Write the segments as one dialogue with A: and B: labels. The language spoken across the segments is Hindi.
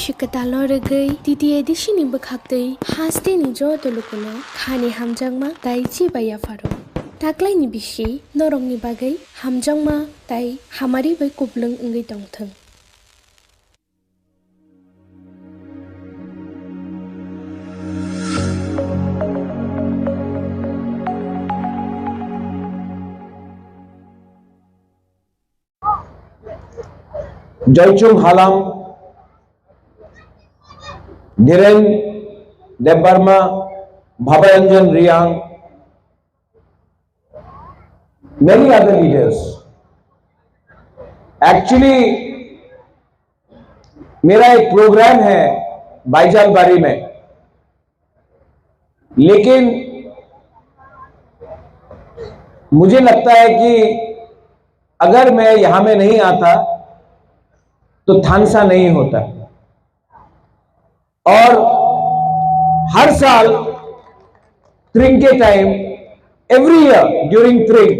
A: Shikatalo regay, titi edishini bakhaktei, haste ni jo tolukuno, khani hamjangma, tai chi baya faro. Taklai ni bishi, norong ni bagai, hamjangma, tai hamari bai kublung ngai tongthang.
B: Joychung Halam, Dhiren, Debarma, Bhabaranjan Riyang, many other leaders. Actually, मेरा एक प्रोग्राम है बाईजालबारी में, लेकिन मुझे लगता है कि अगर मैं यहां में नहीं आता तो थानसा नहीं होता। और हर साल त्रिंग के टाइम, एवरी ईयर ड्यूरिंग त्रिंग,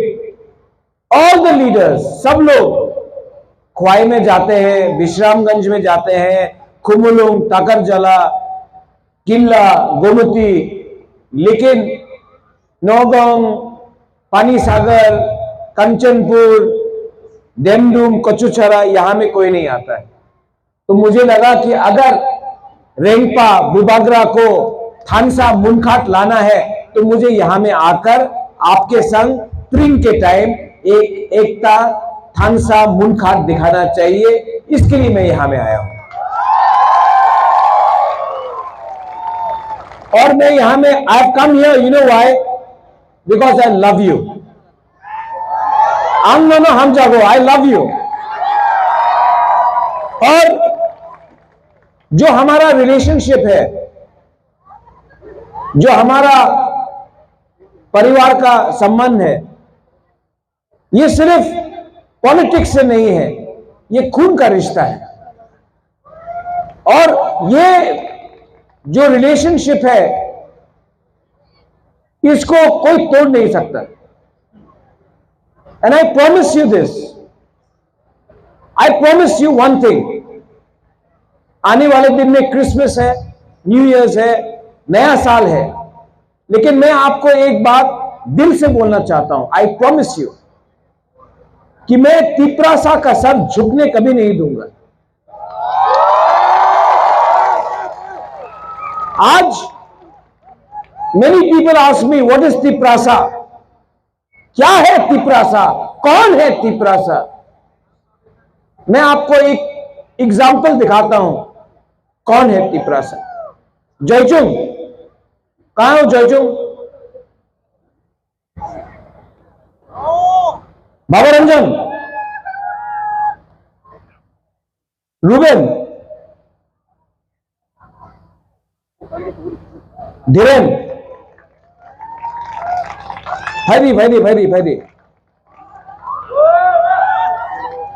B: ऑल द लीडर्स, सब लोग ख्वाई में जाते हैं, विश्रामगंज में जाते हैं, खुमुलुंग, टाकरजला, किल्ला, गोमती, लेकिन नौगांव, पानीसागर, कंचनपुर, डेमडूम, कचुचरा, यहां में कोई नहीं आता है। तो मुझे लगा कि अगर रेंगपा बुबागरा को थानसा मुनखाट लाना है तो मुझे यहां में आकर आपके संग त्रिंग के टाइम एक एकता थानसा मुनखाट दिखाना चाहिए। इसके लिए मैं यहां में आया हूं। और मैं यहां में I have come here, you know why? Because I love you. हम जागो, आई लव यू। और जो हमारा रिलेशनशिप है, जो हमारा परिवार का संबंध है, ये सिर्फ पॉलिटिक्स से नहीं है, ये खून का रिश्ता है। और ये जो रिलेशनशिप है, इसको कोई तोड़ नहीं सकता। And I promise you this. I promise you one thing. आने वाले दिन में क्रिसमस है, न्यू ईयर्स है, नया साल है, लेकिन मैं आपको एक बात दिल से बोलना चाहता हूं। I promise you कि मैं तिपरासा का सर झुकने कभी नहीं दूंगा। आज many people ask me what is Tiprasa? क्या है तिपरासा? कौन है तिपरासा? मैं आपको एक एग्जाम्पल दिखाता हूं कौन है तिपरासा। जयचुंग, कहां हो जयचुंग? बाबारंजन, रूबेन, धीरेन, भैरी,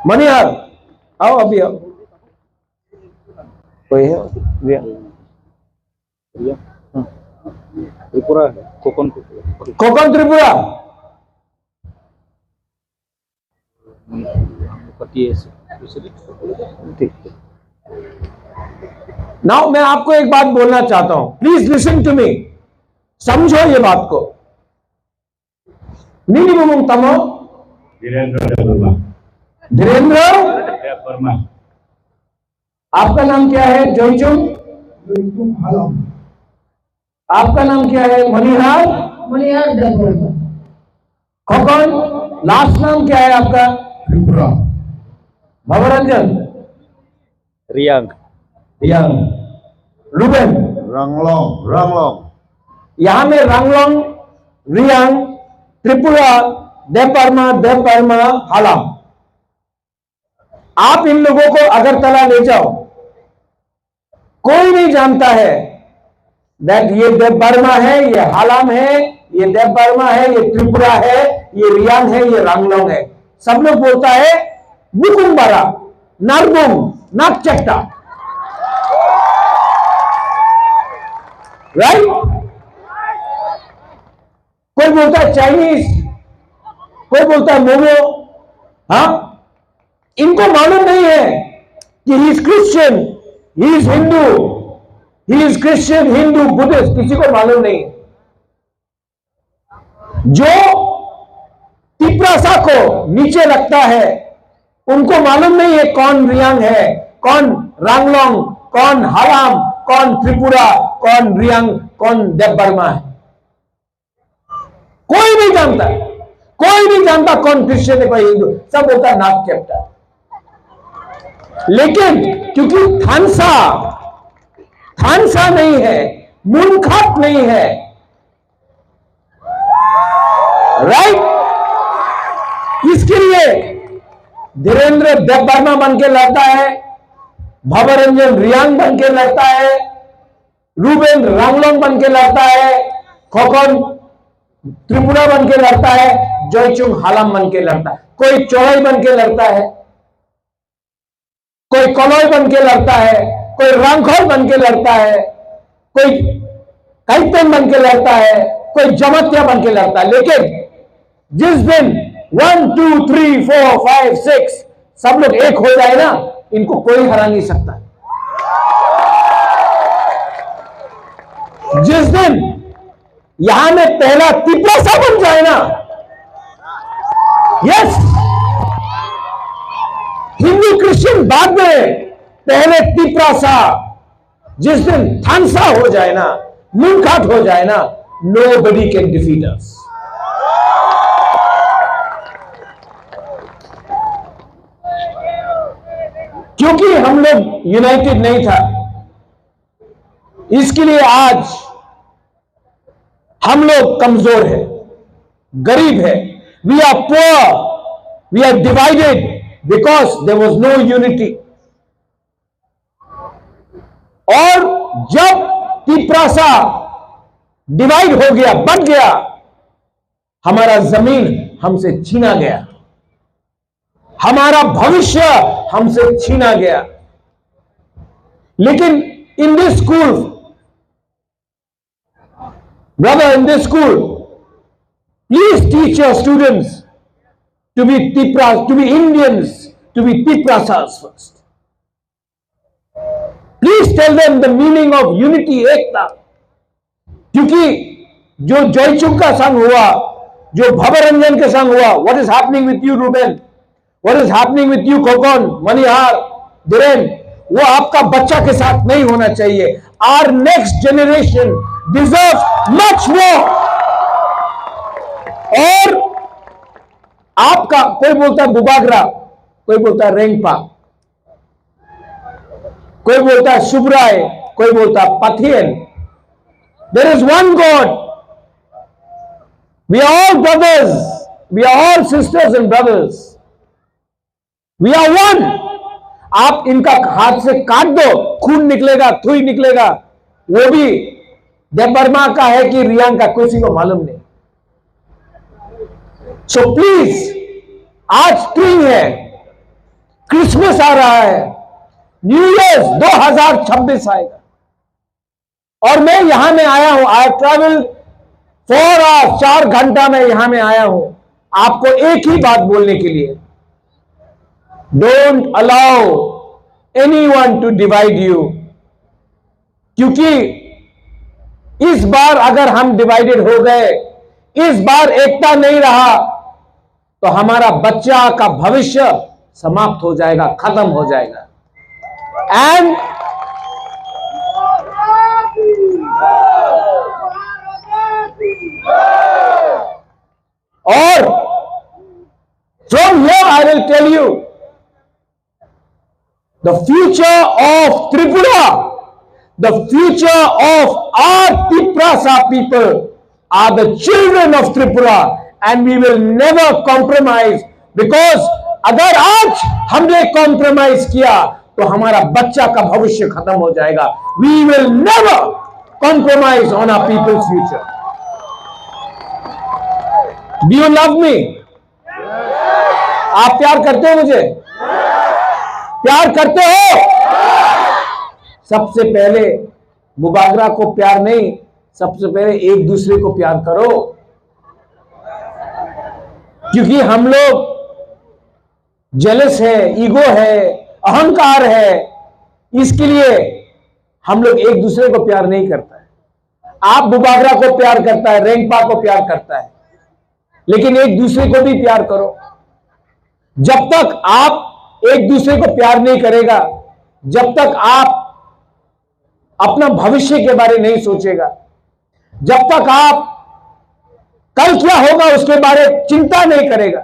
B: मनिहार, आओ अभी आओ। कोई है?
C: त्रिपुरा है, कोकण
B: त्रिपुरा। नाउ मैं आपको एक बात बोलना चाहता हूं, प्लीज लिसन टू मी, समझो ये बात को। नीनी मुमुंग तमो धीरेन्द्र वर्मा। आपका नाम क्या है? जोईचुंग। आपका नाम क्या है? मनिहार। खोकन। लास्ट नाम क्या है आपका? त्रिपुरा। भवरंजन।
C: रियांग।
B: रूबेन।
D: रंगलोंग।
B: यहां में रंगलोंग, रियांग, त्रिपुरा, देवबर्मा, हालाम। आप इन लोगों को अगरतला ले जाओ, कोई नहीं जानता है दैट ये देवबर्मा है, ये हालाम है, ये देवबर्मा है, ये त्रिपुरा है, ये रियांग है, ये रंगलोंग है। सब लोग बोलता है बुकुम्बारा, नारबुंग, नागचट्टा, राइट? कोई बोलता है चाइनीज, कोई बोलता है मोमो। हाँ, इनको मालूम नहीं है कि he is Christian, he is Hindu, he is Christian, Hindu, Buddhist, किसी को मालूम नहीं। जो तिप्रासा को नीचे रखता है उनको मालूम नहीं है कौन रियांग है, कौन रांगलोंग, कौन हालाम, कौन त्रिपुरा, कौन रियांग, कौन देव बर्मा है। कोई नहीं जानता, कोई नहीं जानता कौन क्रिश्चियन है, कोई हिंदू, सब बोलता नाक कैप्टा। लेकिन क्योंकि थानसा नहीं है, मुनखात नहीं है, राइट, इसके लिए धीरेन्द्र देव बर्मा बन के लड़ता है, भवरंजन रियांग बन के लड़ता है, रूबेन रांगलोंग बन के लड़ता है, खोखन त्रिपुरा बन के लड़ता है, जोईचुंग हालाम बन के लड़ता है, कोई चौड़ाई बन के लड़ता है, कोई कलौई बन के लड़ता है, कोई रांखोल बन के लड़ता है, कोई काइतन बन के लड़ता है, कोई जमतिया बन के लड़ता है। लेकिन जिस दिन 1 2 3 4 5 6 सब लोग एक हो जाए ना, इनको कोई हरा नहीं सकता। जिस दिन यहां में पहला तिप्रासा बन जाए ना, यस, हिंदू क्रिश्चियन बाद में, पहले तिप्रासा, जिस दिन थानसा हो जाए ना, मुनखात हो जाए ना, nobody can defeat us। क्योंकि हम लोग यूनाइटेड नहीं था, इसके लिए आज हम लोग कमजोर है, गरीब है, we are poor, we are divided because there was no unity. और जब तिप्रासा डिवाइड हो गया, बट गया, हमारा जमीन हमसे छीना गया, हमारा भविष्य हमसे छीना गया। लेकिन in this school, brother, in this school, please teach your students to be Indians, to be Tiprasas first. Please tell them the meaning of unity, एकता। क्योंकि जो जोईचुंग का संग हुआ, जो भवरंजन के संग हुआ, what is happening with you Ruben, what is happening with you Khokhan, Manihar, Dhiren, वो आपका बच्चा के साथ नहीं होना चाहिए। Our next generation deserves much more। और आपका, कोई बोलता है बुबागरा, कोई बोलता है रेंगपा, कोई बोलता है सुब्राय, कोई बोलता है पथियन। There is one God। We are all brothers, we are all sisters and brothers, we are one। आप इनका हाथ से काट दो, खून निकलेगा, थुई निकलेगा, वो भी देव बर्मा का है कि रियांग का, किसी को मालूम नहीं। सो प्लीज, आज स्प्रिंग है, क्रिसमस आ रहा है, न्यू ईयर 2026 आएगा, और मैं यहां में आया हूं, आई ट्रैवल 4 आवर्स, 4 घंटा में यहां में आया हूं आपको एक ही बात बोलने के लिए, don't allow anyone to divide you. क्योंकि इस बार अगर हम डिवाइडेड हो गए, इस बार एकता नहीं रहा, तो हमारा बच्चा का भविष्य समाप्त हो जाएगा, खत्म हो जाएगा। एंड और from here I will tell you, the future of Tripura, the future of our Tiprasa people are the children of Tripura, and we will never compromise, because अगर आज हमने कॉम्प्रोमाइज किया तो हमारा बच्चा का भविष्य खत्म हो जाएगा। We will never compromise on our people's future। Do you love me? आप प्यार करते हो मुझे? प्यार करते हो? सबसे पहले बुबागरा को प्यार नहीं, सबसे पहले एक दूसरे को प्यार करो। क्योंकि हम लोग जेलस है, ईगो है, अहंकार है, इसके लिए हम लोग एक दूसरे को प्यार नहीं करता है। आप बुबागरा को प्यार करता है, रेंगपा को प्यार करता है, लेकिन एक दूसरे को भी प्यार करो। जब तक आप एक दूसरे को प्यार नहीं करेगा, जब तक आप अपना भविष्य के बारे नहीं सोचेगा, जब तक आप कल क्या होगा उसके बारे चिंता नहीं करेगा,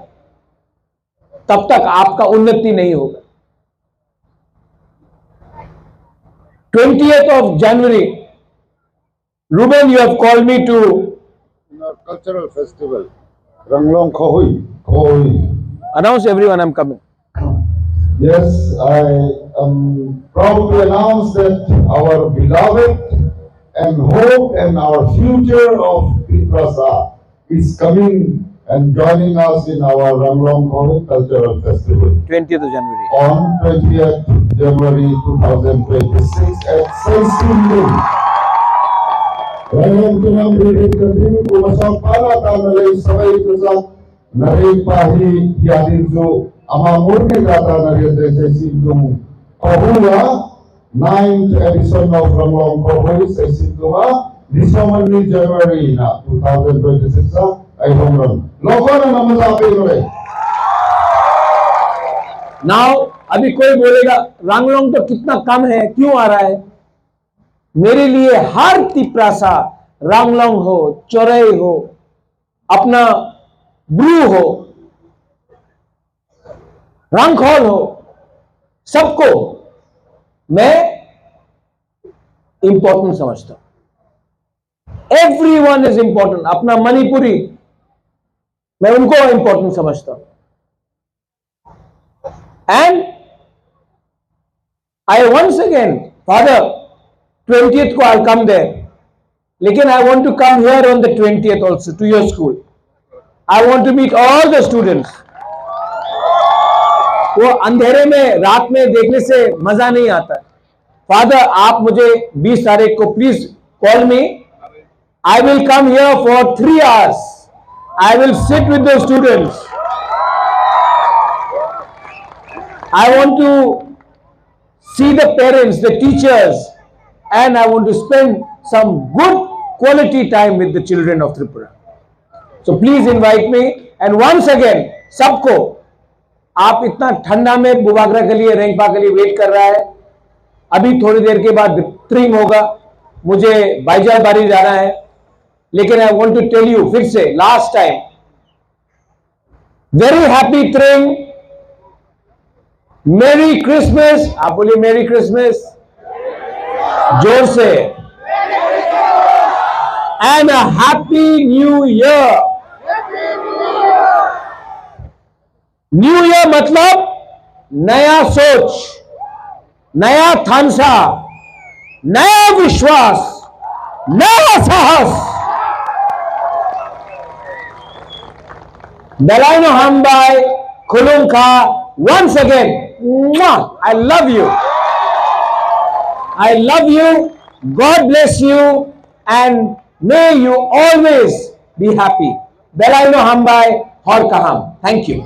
B: तब तक आपका उन्नति नहीं होगा। 20th of January, Ruben, you have called me to
D: In our cultural festival, Ranglong Khohui. Khohui.
B: announce everyone I'm coming.
D: Yes, I am proud to announce that our beloved and hope and our future of Triprasa is coming and joining us in our Ranglong Khohui Cultural Festival
B: 20th of January.
D: on 20th January 2026 at Saisimlu. Ranglong Tunang Birit Kadin Kumasang Pala Tanalay Sabay Tusak Narin Pahi Yadinzo Amamurni Gata Narendra Saisimlu Kohua 9th edition of Ranglong Khohui Saisimlu December January na 2026 ay home लोगों ने नमस्ते बोले।
B: नाउ अभी कोई बोलेगा रंगलोंग तो कितना कम है, क्यों आ रहा है? मेरे लिए हर तिप्रासा, रंगलोंग हो, चौरई हो, अपना ब्रू हो, रंगखोल हो, सबको मैं इंपॉर्टेंट समझता हूं। Everyone is important. अपना मणिपुरी मैं उनको इंपॉर्टेंट समझता हूं। And I once again father 20th को आई कम देयर, लेकिन I want to come here on the 20th also to your school. I want to meet all the students. वो अंधेरे में रात में देखने से मजा नहीं आता। फादर आप मुझे 20 तारीख को please call me. I will come here for 3 hours. I will sit with the students. I want to see the parents, the teachers, and I want to spend some good quality time with the children of Tripura. So please invite me. And once again, सबको, आप इतना ठंडा में बुबागरा के लिए, रेंगपा के लिए वेट कर रहा है। अभी थोड़ी देर के बाद ट्रिम होगा, मुझे बाईजाल बारी जाना है। लेकिन I want to tell you फिर से last time, very happy trim, merry Christmas. आप बोलिए मेरी क्रिसमस जोर से, and a happy new year. New year मतलब नया सोच, नया थानसा, नया विश्वास, नया साहस। Belaino Hambai, Kulumka, once again, mwah, I love you. I love you. God bless you and may you always be happy. Belaino Hambai, Hor Kaham. Thank you.